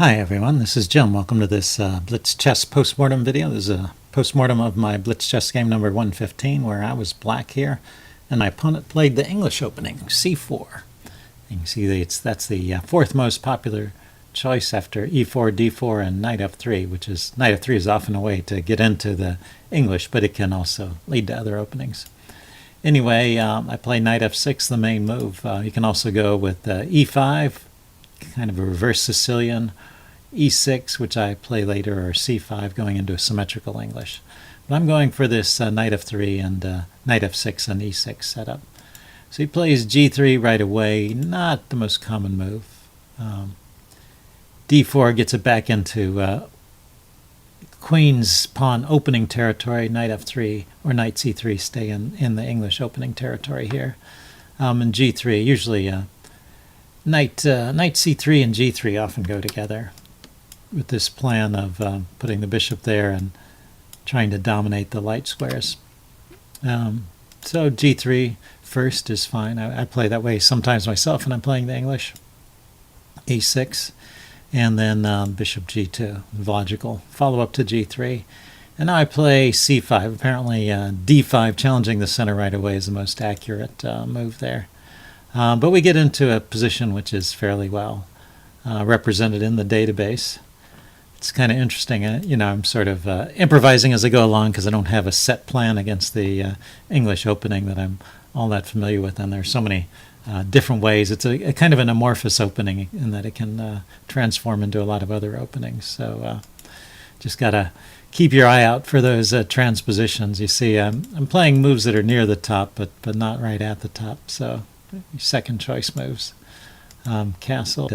Hi everyone, this is Jim. Welcome to this Blitz chess postmortem video. This is a postmortem of my Blitz chess game number 115 where I was black here and my opponent played the English opening, c4. You can see that's the fourth most popular choice after e4, d4, and knight f3, which is knight f3 is often a way to get into the English, but it can also lead to other openings. Anyway, I play knight f6, the main move. You can also go with e5, kind of a reverse Sicilian, e6, which I play later, or c5, going into a symmetrical English. But I'm going for this knight f3 and knight f6 and e6 setup. So he plays g3 right away, not the most common move. d4 gets it back into queen's pawn opening territory. Knight f3 or knight c3 stay in the English opening territory here. And g3, usually knight c3 and g3 often go together with this plan of putting the bishop there and trying to dominate the light squares. So g3 first is fine. I play that way sometimes myself when I'm playing the English. e6, and then bishop g2, logical follow-up to g3. And now I play c5. Apparently d5, challenging the center right away, is the most accurate move there. But we get into a position which is fairly well represented in the database. It's kind of interesting. I'm sort of improvising as I go along because I don't have a set plan against the English opening that I'm all that familiar with, and there's so many different ways. It's a kind of an amorphous opening in that it can transform into a lot of other openings. So just got to keep your eye out for those transpositions. You see, I'm playing moves that are near the top, but not right at the top. So second choice moves. Castle.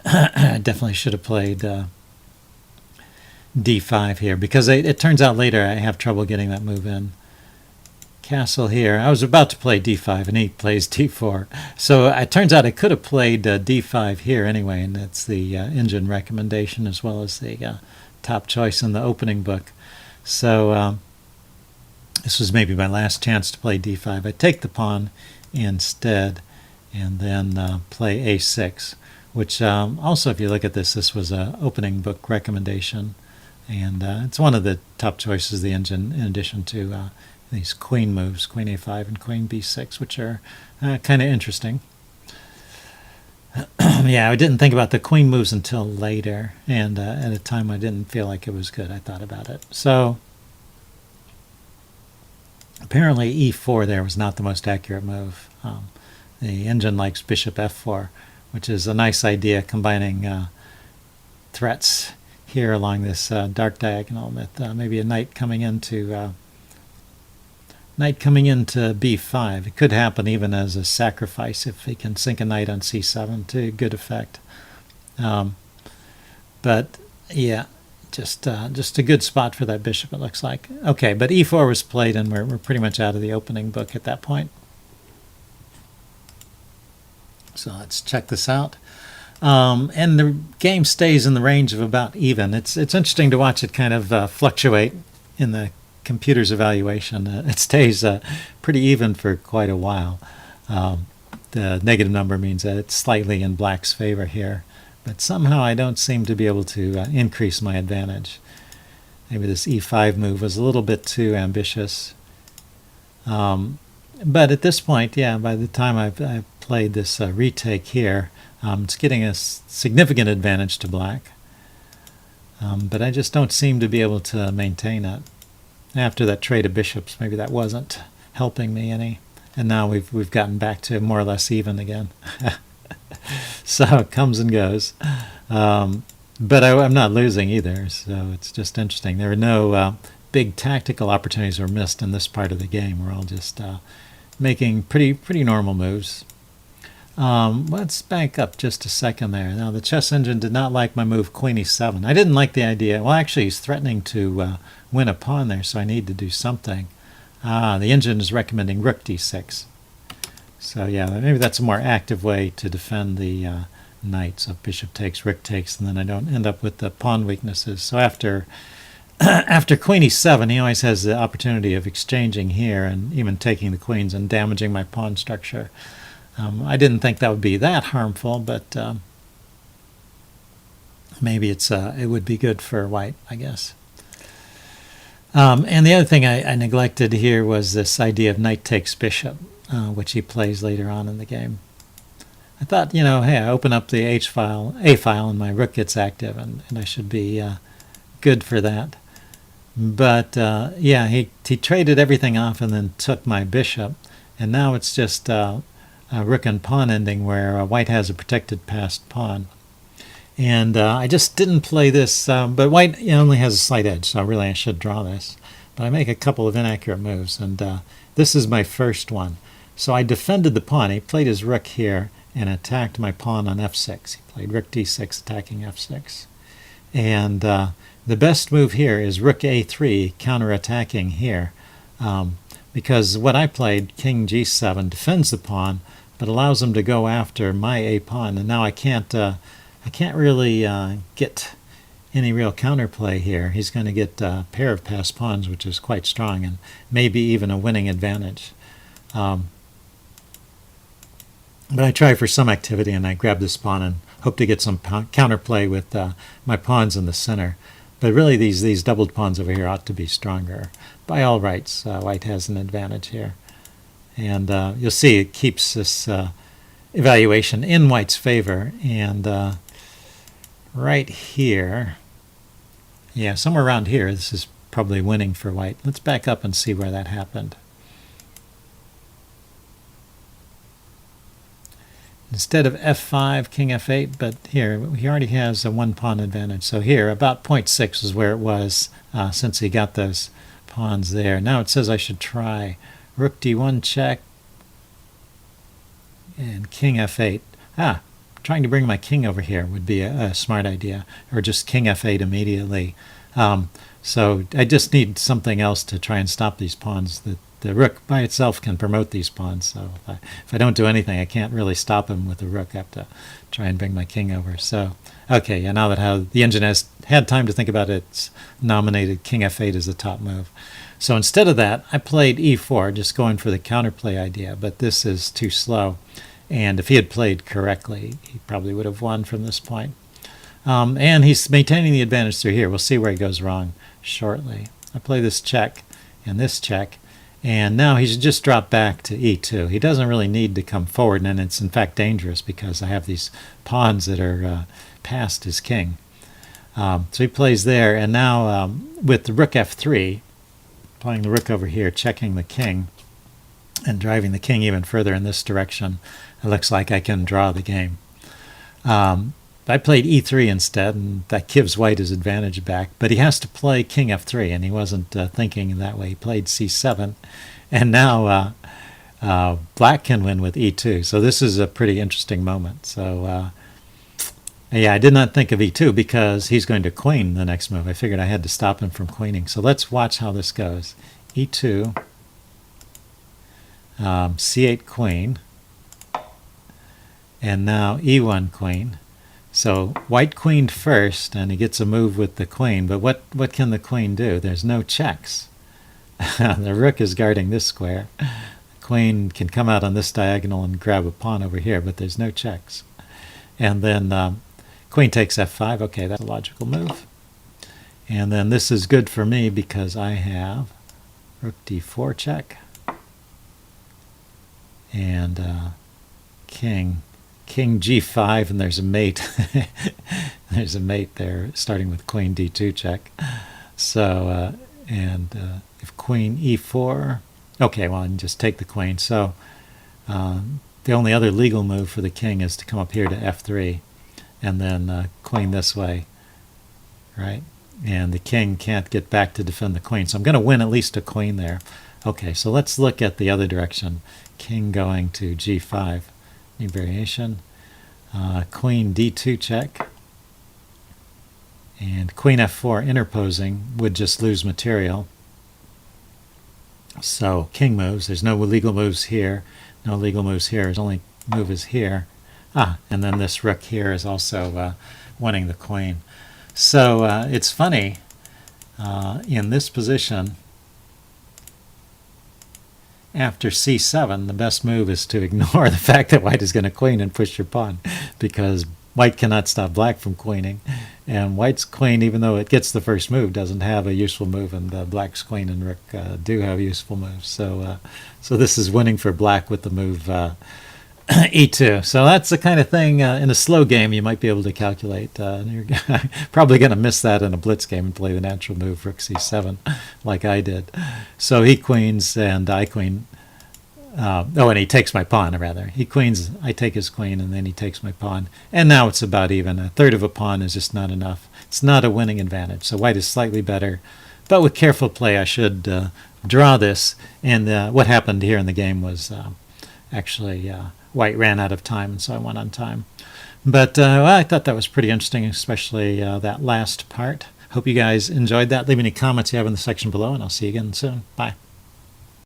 I definitely should have played d5 here, because it turns out later I have trouble getting that move in. Castle here. I was about to play d5 and he plays d4. So it turns out I could have played d5 here anyway, and that's the engine recommendation as well as the top choice in the opening book. So this was maybe my last chance to play d5. I take the pawn instead and then play a6, which also, if you look at this was an opening book recommendation, and it's one of the top choices of the engine, in addition to these queen moves, queen a5 and queen b6, which are kind of interesting. Yeah, I didn't think about the queen moves until later, and at a time I didn't feel like it was good. I thought about it. So apparently e4 there was not the most accurate move. The engine likes bishop f4, which is a nice idea, combining threats here along this dark diagonal with maybe a knight coming into b5. It could happen even as a sacrifice if he can sink a knight on c7 to good effect. But yeah, just a good spot for that bishop, it looks like. Okay, but e4 was played, and we're pretty much out of the opening book at that point. So let's check this out. And the game stays in the range of about even. It's interesting to watch it kind of fluctuate in the computer's evaluation. It stays pretty even for quite a while. The negative number means that it's slightly in black's favor here, but somehow I don't seem to be able to increase my advantage. Maybe this e5 move was a little bit too ambitious. But at this point, yeah, by the time I've played this retake here, it's getting a significant advantage to black. But I just don't seem to be able to maintain it. After that trade of bishops, maybe that wasn't helping me any. And now we've gotten back to more or less even again. So it comes and goes. But I'm not losing either, so it's just interesting. There are no big tactical opportunities were missed in this part of the game. We're all just making pretty normal moves. Let's back up just a second there. Now, the chess engine did not like my move queen e7. I didn't like the idea. Well, actually, he's threatening to win a pawn there, so I need to do something. The engine is recommending rook d6. So yeah, maybe that's a more active way to defend the knight. So bishop takes, rook takes, and then I don't end up with the pawn weaknesses. So after queen e7, he always has the opportunity of exchanging here and even taking the queens and damaging my pawn structure. I didn't think that would be that harmful, but maybe it would be good for white, I guess. And the other thing I neglected here was this idea of knight takes bishop, which he plays later on in the game. I thought, hey, I open up the A file, and my rook gets active, and I should be good for that. But yeah, he traded everything off and then took my bishop, and now it's just a rook and pawn ending where white has a protected passed pawn. And I just didn't play this, but white only has a slight edge, so really I should draw this. But I make a couple of inaccurate moves, and this is my first one. So I defended the pawn. He played his rook here and attacked my pawn on f6. He played rook d6, attacking f6. And the best move here is rook a3, counterattacking here. Because what I played, king g7, defends the pawn, but allows him to go after my a pawn. And now I can't really get any real counterplay here. He's going to get a pair of passed pawns, which is quite strong, and maybe even a winning advantage. But I try for some activity, and I grab this pawn and hope to get some counterplay with my pawns in the center. But really, these doubled pawns over here ought to be stronger. By all rights, white has an advantage here. And you'll see it keeps this evaluation in white's favor. And right here, yeah, somewhere around here, this is probably winning for white. Let's back up and see where that happened. Instead of f5, king f8, but here, he already has a one pawn advantage. So here, about 0.6 is where it was since he got those pawns there. Now it says I should try rook d1 check and king f8. Trying to bring my king over here would be a smart idea, or just king f8 immediately. So I just need something else to try and stop these pawns. The rook by itself can promote these pawns, so if I don't do anything, I can't really stop him with the rook. I have to try and bring my king over. So, okay, yeah, now that the engine has had time to think about it, it's nominated king f8 as the top move. So instead of that, I played e4, just going for the counterplay idea, but this is too slow. And if he had played correctly, he probably would have won from this point. And he's maintaining the advantage through here. We'll see where he goes wrong shortly. I play this check and this check. And now he should just drop back to e2. He doesn't really need to come forward, and it's in fact dangerous because I have these pawns that are past his king. So he plays there, and now with the rook f3, playing the rook over here, checking the king, and driving the king even further in this direction, it looks like I can draw the game. I played e3 instead, and that gives white his advantage back. But he has to play king f3, and he wasn't thinking that way. He played c7, and now black can win with e2. So this is a pretty interesting moment. So yeah, I did not think of e2 because he's going to queen the next move. I figured I had to stop him from queening. So let's watch how this goes. e2, c8 queen, and now e1 queen. So white queened first, and he gets a move with the queen. But what can the queen do? There's no checks. The rook is guarding this square. The queen can come out on this diagonal and grab a pawn over here, but there's no checks. And then queen takes f5. Okay, that's a logical move. And then this is good for me because I have rook d4 check. And king g5, and there's a mate. There's a mate there, starting with queen d2 check. So, if queen e4, okay, well, I can just take the queen. So, the only other legal move for the king is to come up here to f3, and then queen this way, right? And the king can't get back to defend the queen. So I'm going to win at least a queen there. Okay, so let's look at the other direction. King going to g5. New variation. Queen d2 check. And queen f4 interposing would just lose material. So king moves. There's no legal moves here. No legal moves here. His only move is here. And then this rook here is also winning the queen. So it's funny, in this position, after c7, the best move is to ignore the fact that white is going to queen and push your pawn, because white cannot stop black from queening, And white's queen, even though it gets the first move, doesn't have a useful move, and black's queen and rook do have useful moves. So this is winning for black with the move e2. So that's the kind of thing in a slow game you might be able to calculate. You're probably going to miss that in a blitz game and play the natural move rook c7 like I did. So he queens and I queen. And he takes my pawn, rather. He queens, I take his queen, and then he takes my pawn. And now it's about even. A third of a pawn is just not enough. It's not a winning advantage. So white is slightly better. But with careful play, I should draw this. And what happened here in the game was actually white ran out of time, and so I won on time. But I thought that was pretty interesting, especially that last part. Hope you guys enjoyed that. Leave any comments you have in the section below, and I'll see you again soon. Bye.